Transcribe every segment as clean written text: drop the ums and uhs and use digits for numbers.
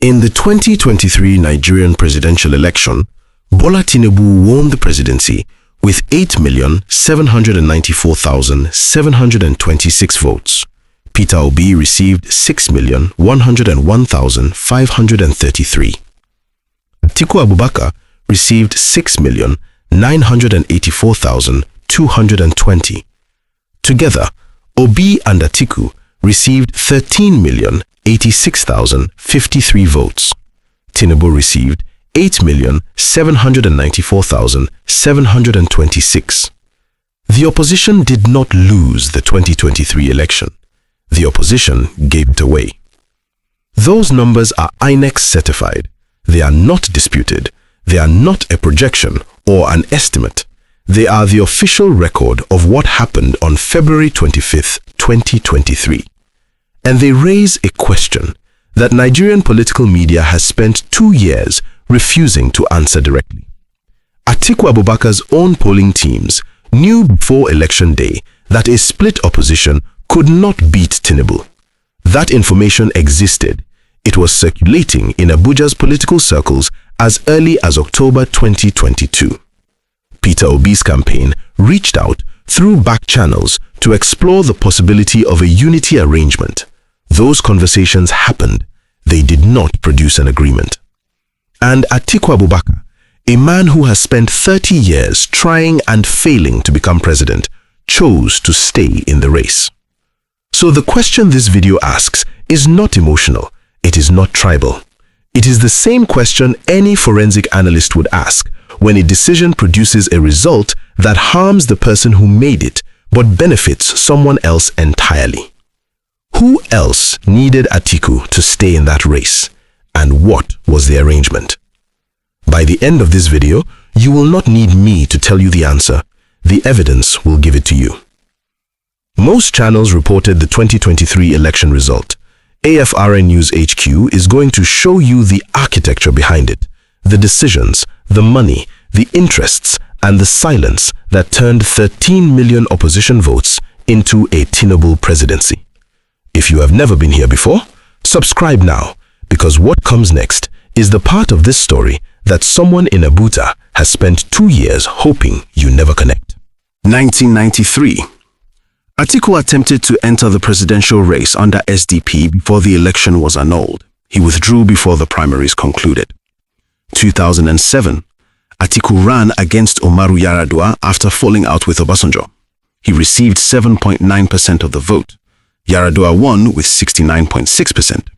In the 2023 Nigerian presidential election, Bola Tinubu won the presidency with 8,794,726 votes. Peter Obi received 6,101,533. Atiku Abubakar received 6,984,220. Together, Obi and Atiku received 13,086,053 votes. Tinubu received 8,794,726. The opposition did not lose the 2023 election. The opposition gave it away. Those numbers are INEC certified. They are not disputed. They are not a projection or an estimate. They are the official record of what happened on February 25th, 2023. And they raise a question that Nigerian political media has spent 2 years refusing to answer directly. Atiku Abubakar's own polling teams knew before election day that a split opposition could not beat Tinubu. That information existed. It was circulating in Abuja's political circles as early as October 2022. Peter Obi's campaign reached out through back channels to explore the possibility of a unity arrangement. Those conversations happened. They did not produce an agreement. And Atiku Abubakar, a man who has spent 30 years trying and failing to become president, chose to stay in the race. So the question this video asks is not emotional. It is not tribal. It is the same question any forensic analyst would ask when a decision produces a result that harms the person who made it but benefits someone else entirely. Who else needed Atiku to stay in that race? And what was the arrangement? By the end of this video, you will not need me to tell you the answer. The evidence will give it to you. Most channels reported the 2023 election result. AFRONEWSHQ is going to show you the architecture behind it, the decisions, the money, the interests, and the silence that turned 13 million opposition votes into a Tinubu presidency. If you have never been here before, subscribe now, because what comes next is the part of this story that someone in Abuja has spent 2 years hoping you never connect. 1993. Atiku attempted to enter the presidential race under SDP before the election was annulled. He withdrew before the primaries concluded. 2007. Atiku ran against Umaru Yar'Adua after falling out with Obasanjo. He received 7.9% of the vote. Yar'Adua won with 69.6%.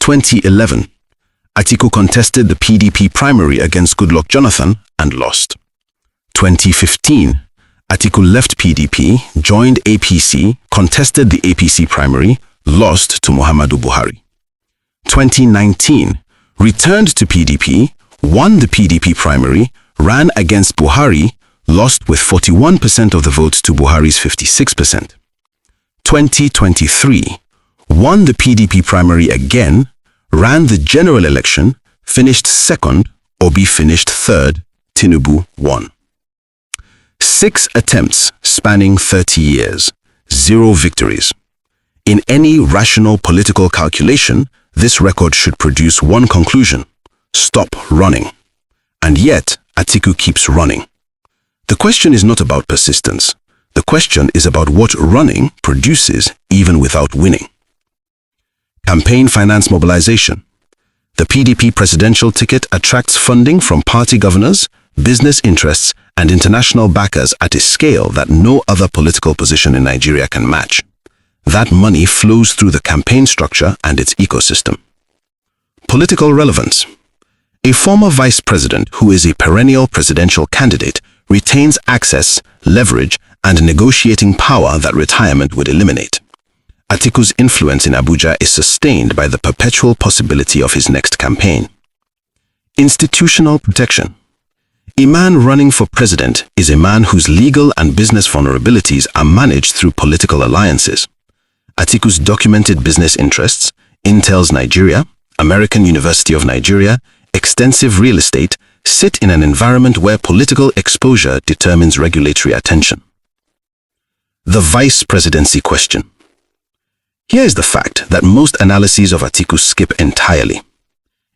2011. Atiku contested the PDP primary against Goodluck Jonathan and lost. 2015. Atiku left PDP, joined APC, contested the APC primary, lost to Muhammadu Buhari. 2019. Returned to PDP, won the PDP primary, ran against Buhari, lost with 41% of the votes to Buhari's 56%. 2023. Won the PDP primary again, ran the general election, finished second, Obi finished third, Tinubu won. 6 attempts spanning 30 years, 0 victories. In any rational political calculation, this record should produce one conclusion: stop running. And yet, Atiku keeps running. The question is not about persistence. The question is about what running produces even without winning. Campaign finance mobilization. The PDP presidential ticket attracts funding from party governors, business interests, and international backers at a scale that no other political position in Nigeria can match. That money flows through the campaign structure and its ecosystem. Political relevance. A former vice president who is a perennial presidential candidate retains access, leverage, and negotiating power that retirement would eliminate. Atiku's influence in Abuja is sustained by the perpetual possibility of his next campaign. Institutional protection. A man running for president is a man whose legal and business vulnerabilities are managed through political alliances. Atiku's documented business interests, Intel's Nigeria, American University of Nigeria, extensive real estate, sit in an environment where political exposure determines regulatory attention. The vice presidency question. Here is the fact that most analyses of Atiku skip entirely.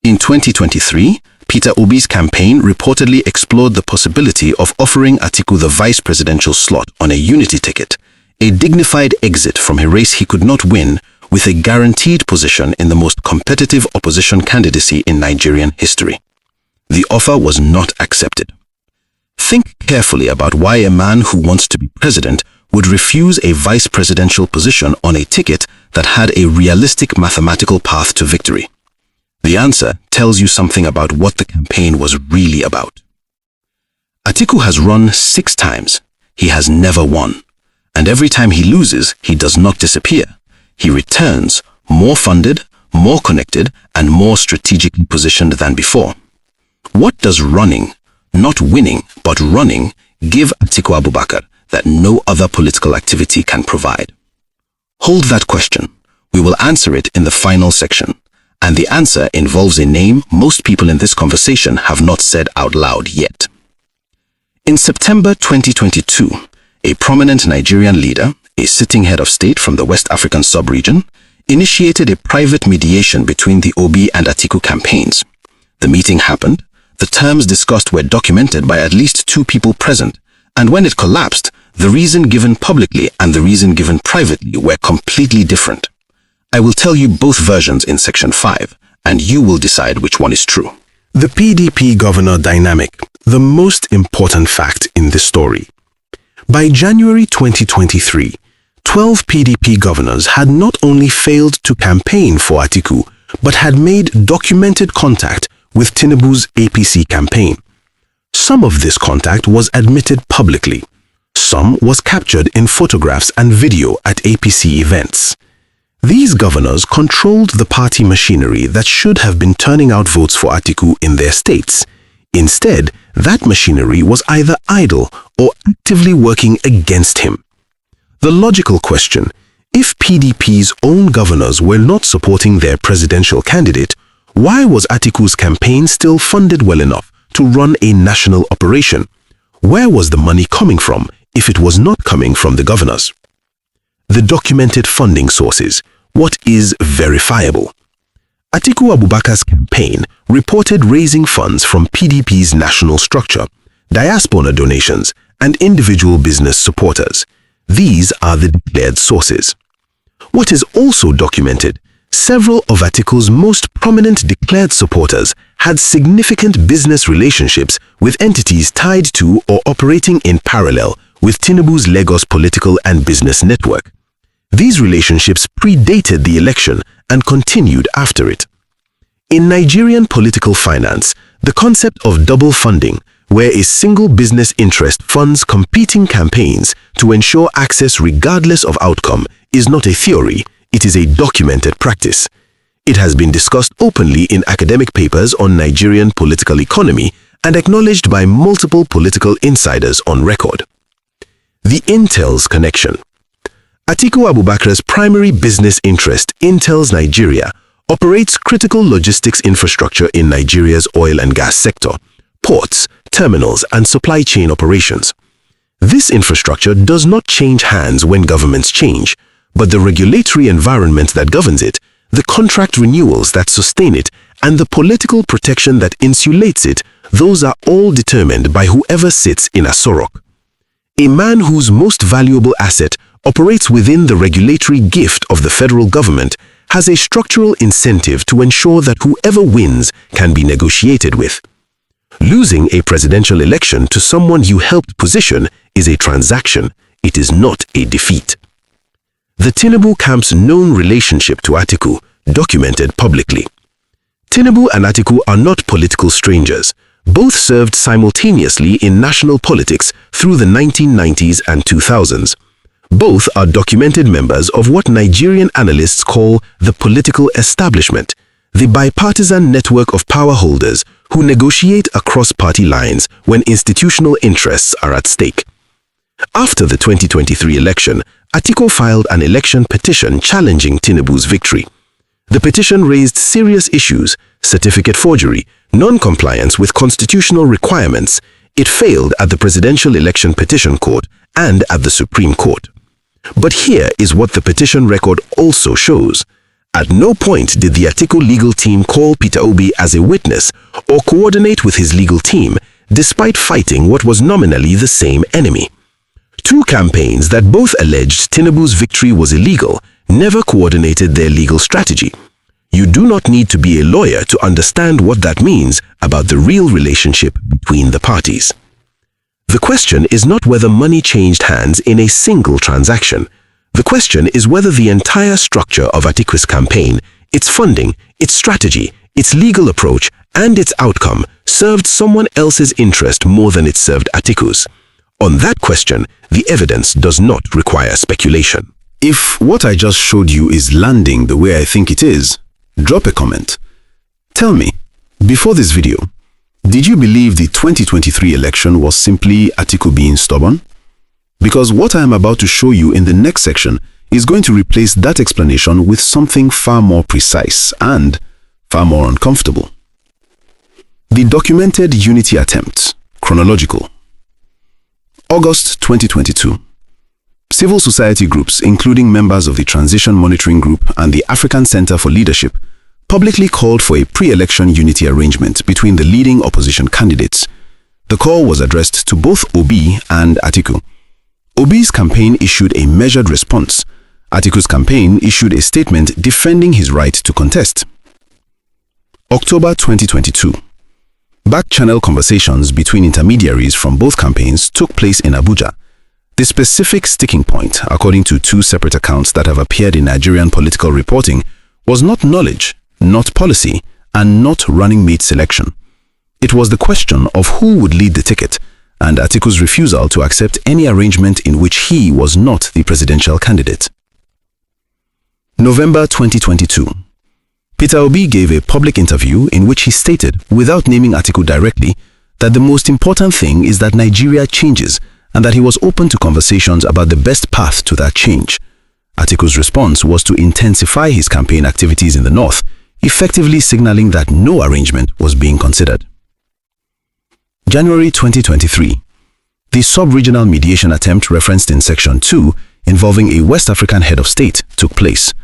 In 2023, Peter Obi's campaign reportedly explored the possibility of offering Atiku the vice presidential slot on a unity ticket, a dignified exit from a race he could not win, with a guaranteed position in the most competitive opposition candidacy in Nigerian history. The offer was not accepted. Think carefully about why a man who wants to be president would refuse a vice presidential position on a ticket that had a realistic mathematical path to victory. The answer tells you something about what the campaign was really about. Atiku has run 6 times. He has never won. And every time he loses, he does not disappear. He returns, more funded, more connected, and more strategically positioned than before. What does running, not winning, but running, give Atiku Abubakar that no other political activity can provide? Hold that question. We will answer it in the final section. And the answer involves a name most people in this conversation have not said out loud yet. In September 2022, a prominent Nigerian leader, a sitting head of state from the West African sub-region, initiated a private mediation between the Obi and Atiku campaigns. The meeting happened, the terms discussed were documented by at least 2 people present, and when it collapsed, the reason given publicly and the reason given privately were completely different. I will tell you both versions in section 5, and you will decide which one is true. The PDP governor dynamic, the most important fact in this story. By January 2023, 12 PDP governors had not only failed to campaign for Atiku, but had made documented contact with Tinubu's APC campaign. Some of this contact was admitted publicly. Some was captured in photographs and video at APC events. These governors controlled the party machinery that should have been turning out votes for Atiku in their states. Instead, that machinery was either idle or actively working against him. The logical question, if PDP's own governors were not supporting their presidential candidate, why was Atiku's campaign still funded well enough to run a national operation? Where was the money coming from if it was not coming from the governors? The documented funding sources. What is verifiable? Atiku Abubakar's campaign reported raising funds from PDP's national structure, diaspora donations, and individual business supporters. These are the declared sources. What is also documented, several of Atiku's most prominent declared supporters had significant business relationships with entities tied to or operating in parallel with Tinubu's Lagos political and business network. These relationships predated the election and continued after it. In Nigerian political finance, the concept of double funding, where a single business interest funds competing campaigns to ensure access regardless of outcome, is not a theory, it is a documented practice. It has been discussed openly in academic papers on Nigerian political economy and acknowledged by multiple political insiders on record. The Intel's connection. Atiku Abubakar's primary business interest, Intel's Nigeria, operates critical logistics infrastructure in Nigeria's oil and gas sector, ports, terminals, and supply chain operations. This infrastructure does not change hands when governments change, but the regulatory environment that governs it, the contract renewals that sustain it, and the political protection that insulates it, those are all determined by whoever sits in Asorok. A man whose most valuable asset operates within the regulatory gift of the federal government has a structural incentive to ensure that whoever wins can be negotiated with. Losing a presidential election to someone you helped position is a transaction, it is not a defeat. The Tinubu camp's known relationship to Atiku, documented publicly. Tinubu and Atiku are not political strangers. Both served simultaneously in national politics through the 1990s and 2000s. Both are documented members of what Nigerian analysts call the political establishment, the bipartisan network of power holders who negotiate across party lines when institutional interests are at stake. After the 2023 election, Atiku filed an election petition challenging Tinubu's victory. The petition raised serious issues: certificate forgery, non-compliance with constitutional requirements. It failed at the Presidential Election Petition Court and at the Supreme Court. But here is what the petition record also shows. At no point did the Atiku legal team call Peter Obi as a witness or coordinate with his legal team, despite fighting what was nominally the same enemy. Two campaigns that both alleged Tinubu's victory was illegal never coordinated their legal strategy. You do not need to be a lawyer to understand what that means about the real relationship between the parties. The question is not whether money changed hands in a single transaction. The question is whether the entire structure of Atiku's campaign, its funding, its strategy, its legal approach, and its outcome served someone else's interest more than it served Atiku's. On that question, the evidence does not require speculation. If what I just showed you is landing the way I think it is, drop a comment. Tell me, before this video, did you believe the 2023 election was simply Atiku being stubborn? Because what I am about to show you in the next section is going to replace that explanation with something far more precise and far more uncomfortable. The documented unity attempt, chronological. August 2022. Civil society groups, including members of the Transition Monitoring Group and the African Center for Leadership, publicly called for a pre-election unity arrangement between the leading opposition candidates. The call was addressed to both Obi and Atiku. Obi's campaign issued a measured response. Atiku's campaign issued a statement defending his right to contest. October 2022. Back-channel conversations between intermediaries from both campaigns took place in Abuja. The specific sticking point, according to two separate accounts that have appeared in Nigerian political reporting, was not knowledge, not policy, and not running mate selection. It was the question of who would lead the ticket, and Atiku's refusal to accept any arrangement in which he was not the presidential candidate. November 2022. Peter Obi gave a public interview in which he stated, without naming Atiku directly, that the most important thing is that Nigeria changes and that he was open to conversations about the best path to that change. Atiku's response was to intensify his campaign activities in the north, effectively signaling that no arrangement was being considered. January 2023. The sub-regional mediation attempt referenced in Section 2, involving a West African head of state, took place.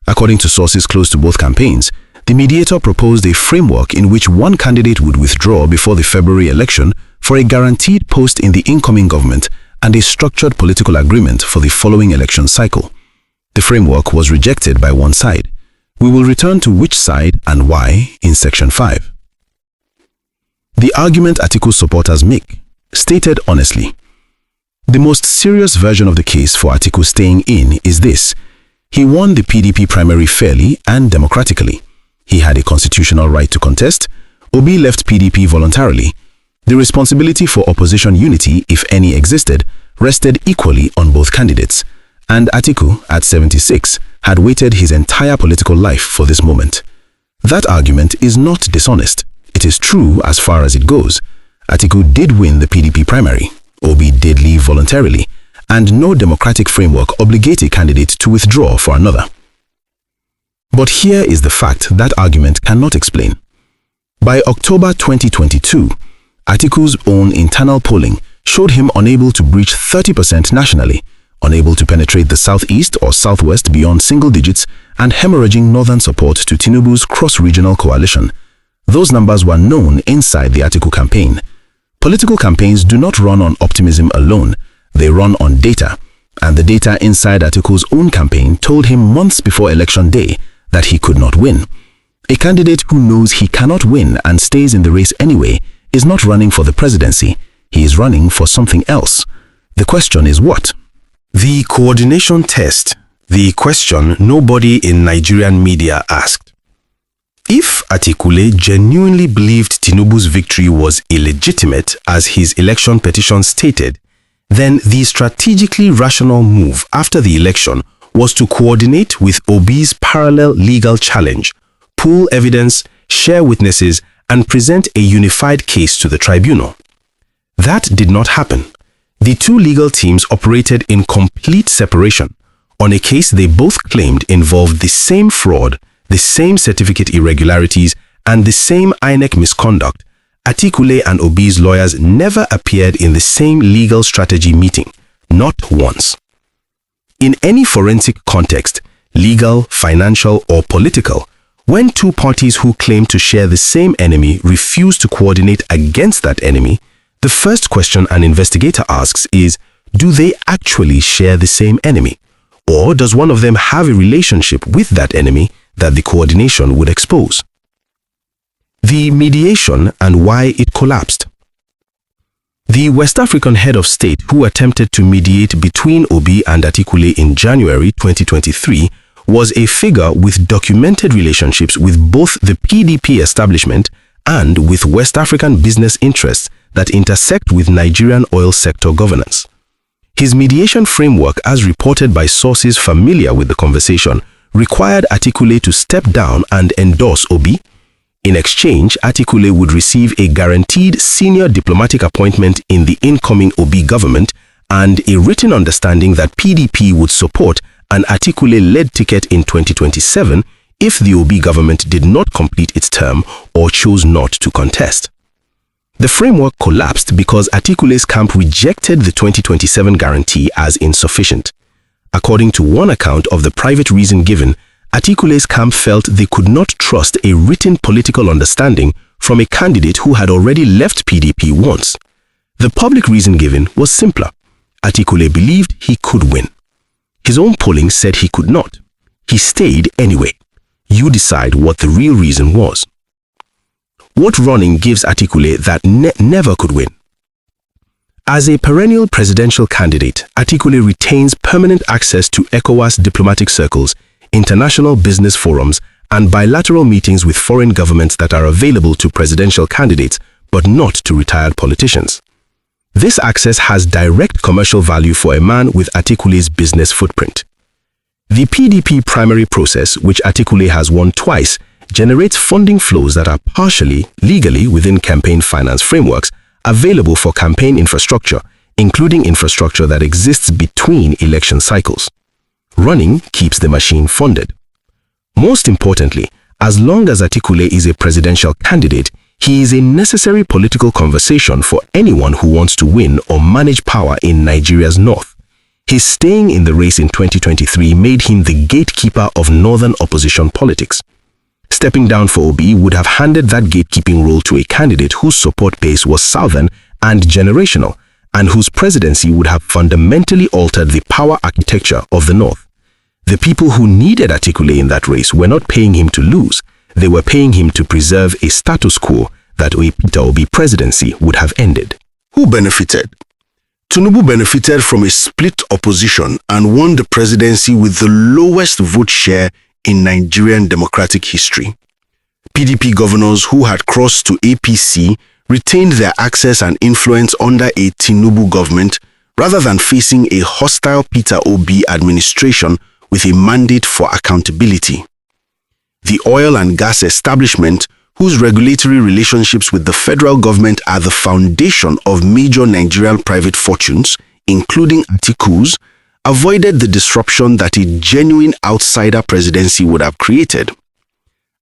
According to sources close to both campaigns, the mediator proposed a framework in which one candidate would withdraw before the February election for a guaranteed post in the incoming government and a structured political agreement for the following election cycle. The framework was rejected by one side. We will return to which side and why in Section 5. The argument Atiku supporters make, stated honestly. The most serious version of the case for Atiku staying in is this. He won the PDP primary fairly and democratically. He had a constitutional right to contest. Obi left PDP voluntarily. The responsibility for opposition unity, if any existed, rested equally on both candidates. And Atiku, at 76, had waited his entire political life for this moment. That argument is not dishonest. It is true as far as it goes. Atiku did win the PDP primary. Obi did leave voluntarily, and no democratic framework obligates a candidate to withdraw for another. But here is the fact that argument cannot explain. By October 2022, Atiku's own internal polling showed him unable to breach 30% nationally, unable to penetrate the southeast or southwest beyond single digits, and hemorrhaging northern support to Tinubu's cross-regional coalition. Those numbers were known inside the Atiku campaign. Political campaigns do not run on optimism alone. They run on data, and the data inside Atiku's own campaign told him months before election day that he could not win. A candidate who knows he cannot win and stays in the race anyway is not running for the presidency. He is running for something else. The question is what? The coordination test, the question nobody in Nigerian media asked. If Atiku genuinely believed Tinubu's victory was illegitimate as his election petition stated, then the strategically rational move after the election was to coordinate with Obi's parallel legal challenge, pool evidence, share witnesses, and present a unified case to the tribunal. That did not happen. The two legal teams operated in complete separation on a case they both claimed involved the same fraud, the same certificate irregularities, and the same INEC misconduct. Atiku and Obi's lawyers never appeared in the same legal strategy meeting, not once. In any forensic context, legal, financial, or political, when two parties who claim to share the same enemy refuse to coordinate against that enemy, the first question an investigator asks is, do they actually share the same enemy? Or does one of them have a relationship with that enemy that the coordination would expose? The mediation and why it collapsed. The West African head of state who attempted to mediate between Obi and Atiku in January 2023 was a figure with documented relationships with both the PDP establishment and with West African business interests that intersect with Nigerian oil sector governance. His mediation framework, as reported by sources familiar with the conversation, required Atiku to step down and endorse Obi. In exchange, Atiku would receive a guaranteed senior diplomatic appointment in the incoming Obi government and a written understanding that PDP would support an Atiku-led ticket in 2027 if the Obi government did not complete its term or chose not to contest. The framework collapsed because Atiku's camp rejected the 2027 guarantee as insufficient. According to one account of the private reason given, Atiku's camp felt they could not trust a written political understanding from a candidate who had already left PDP once. The public reason given was simpler. Atiku believed he could win. His own polling said he could not. He stayed anyway. You decide what the real reason was. What running gives Atiku that never could win? As a perennial presidential candidate, Atiku retains permanent access to ECOWAS diplomatic circles, international business forums, and bilateral meetings with foreign governments that are available to presidential candidates, but not to retired politicians. This access has direct commercial value for a man with Atiku's business footprint. The PDP primary process, which Atiku has won twice, generates funding flows that are partially, legally within campaign finance frameworks, available for campaign infrastructure, including infrastructure that exists between election cycles. Running keeps the machine funded. Most importantly, as long as Atiku is a presidential candidate, he is a necessary political conversation for anyone who wants to win or manage power in Nigeria's north. His staying in the race in 2023 made him the gatekeeper of northern opposition politics. Stepping down for Obi would have handed that gatekeeping role to a candidate whose support base was southern and generational, and whose presidency would have fundamentally altered the power architecture of the north. The people who needed Atiku in that race were not paying him to lose. They were paying him to preserve a status quo that a Peter Obi presidency would have ended. Who benefited? Tinubu benefited from a split opposition and won the presidency with the lowest vote share in Nigerian democratic history. PDP governors who had crossed to APC retained their access and influence under a Tinubu government rather than facing a hostile Peter Obi administration with a mandate for accountability. The oil and gas establishment, whose regulatory relationships with the federal government are the foundation of major Nigerian private fortunes, including Atiku's, avoided the disruption that a genuine outsider presidency would have created.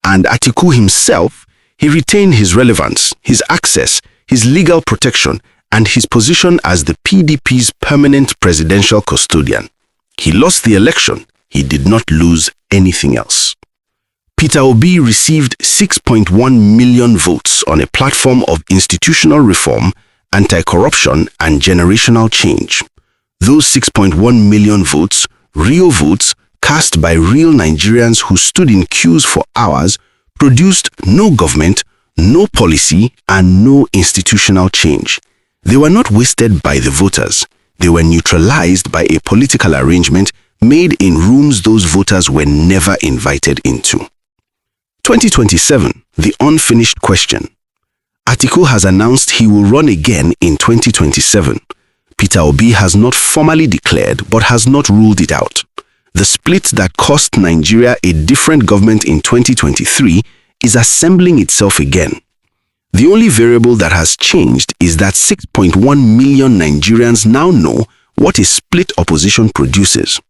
And Atiku himself, he retained his relevance, his access, his legal protection, and his position as the PDP's permanent presidential custodian. He lost the election. He did not lose anything else. Peter Obi received 6.1 million votes on a platform of institutional reform, anti-corruption, and generational change. Those 6.1 million votes, real votes, cast by real Nigerians who stood in queues for hours, produced no government, no policy, and no institutional change. They were not wasted by the voters. They were neutralized by a political arrangement made in rooms those voters were never invited into. 2027, the unfinished question. Atiku has announced he will run again in 2027. Peter Obi has not formally declared but has not ruled it out. The split that cost Nigeria a different government in 2023 is assembling itself again. The only variable that has changed is that 6.1 million Nigerians now know what a split opposition produces.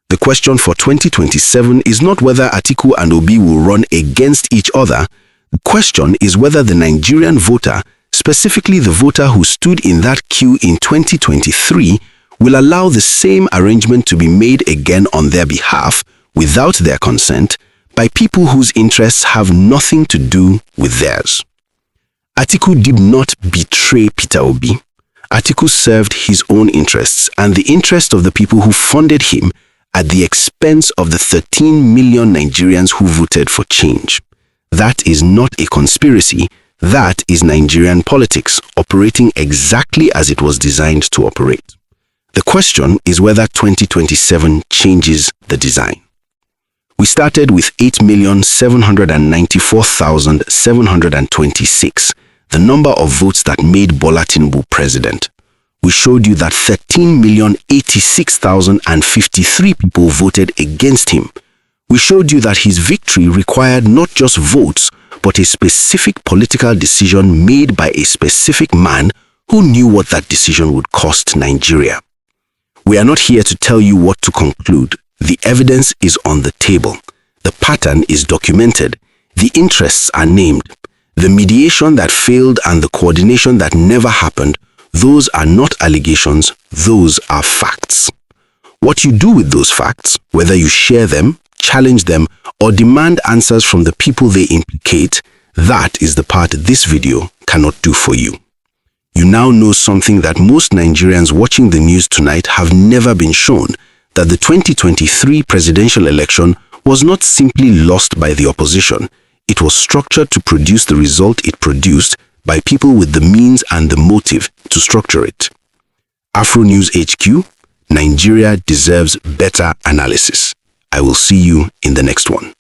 The question for 2027 is not whether Atiku and Obi will run against each other. The question is whether the Nigerian voter, specifically the voter who stood in that queue in 2023, will allow the same arrangement to be made again on their behalf without their consent, by people whose interests have nothing to do with theirs. Atiku did not betray Peter Obi. Atiku served his own interests and the interest of the people who funded him at the expense of the 13 million Nigerians who voted for change. That is not a conspiracy. That is Nigerian politics operating exactly as it was designed to operate. The question is whether 2027 changes the design. We started with 8,794,726, the number of votes that made Bola Tinubu president. We showed you that 13,086,053 people voted against him. We showed you that his victory required not just votes, but a specific political decision made by a specific man who knew what that decision would cost Nigeria. We are not here to tell you what to conclude. The evidence is on the table. The pattern is documented. The interests are named. The mediation that failed and the coordination that never happened, those are not allegations, those are facts. What you do with those facts, whether you share them, challenge them, or demand answers from the people they implicate, that is the part this video cannot do for you. You now know something that most Nigerians watching the news tonight have never been shown, that the 2023 presidential election was not simply lost by the opposition. It was structured to produce the result it produced by people with the means and the motive to structure it. AFRONEWSHQ, Nigeria deserves better analysis. I will see you in the next one.